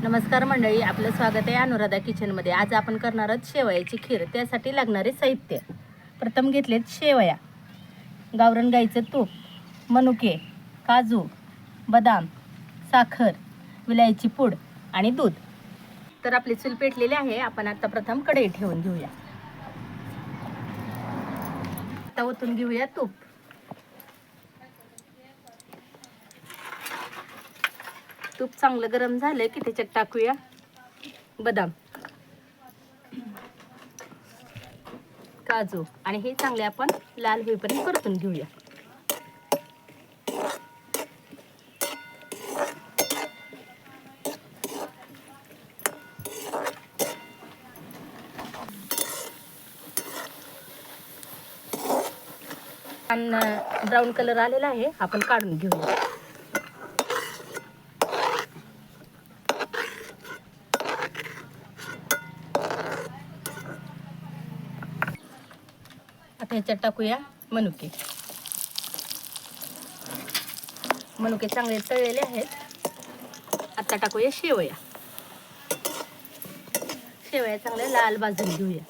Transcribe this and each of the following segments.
नमस्कार मंडळी, आपलं स्वागत आहे अनुराधा किचनमध्ये। आज आपण करणार आहोत शेवयाची खीर। त्यासाठी लागणारे साहित्य, प्रथम घेतलेत शेवया, गावरान गाईचं तूप, मनुके, काजू, बदाम, साखर, विलायची पूड आणि दूध। तर आपली चूल पेटलेली आहे। आपण आता प्रथम कढई ठेवून घेऊया। आता ओतून घेऊया तूप। तूप चांगलं गरम झालं की त्याच्यात टाकूया बदाम, काजू आणि हे चांगले आपण लाल होईपर्यंत परतून घेऊया। ब्राऊन कलर आलेला आहे, आपण काढून घेऊया। आता ह्याच्यात टाकूया मनुके। मनुके चांगले तळलेले आहेत। आता टाकूया शेवया। शेवया चांगल्या लाल भाजून घेऊया।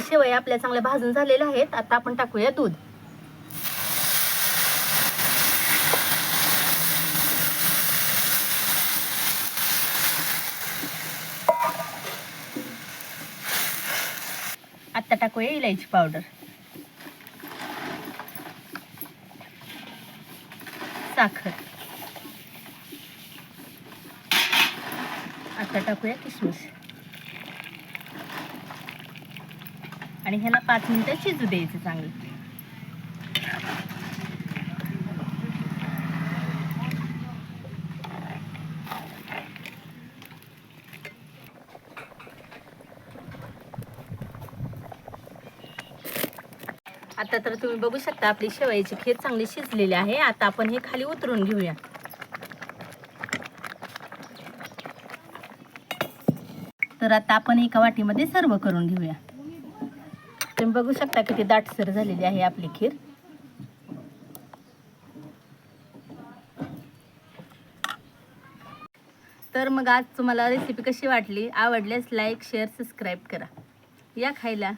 शेवया आपल्या चांगल्या भाजून झालेल्या आहेत। आता आपण टाकूया दूध। आता टाकूया इलायची पावडर, साखर, आता टाकूया किशमिश आणि ह्याला 5 मिनिटं शिजू द्यायचं चांगलं। आता तर तुम्ही बघू शकता आपली शेवयाची खीर चांगली शिजलेली आहे। आता आपण हे खाली उतरून घेऊया। तर आता आपण एका वाटीमध्ये सर्व करून घेऊया। तुम्ही बघू शकता किती दाटसर झालेली आहे आपली खीर। तर मग आज तुम्हाला रेसिपी कशी वाटली? आवडल्यास लाईक, शेअर, सबस्क्राईब करा। या खायला।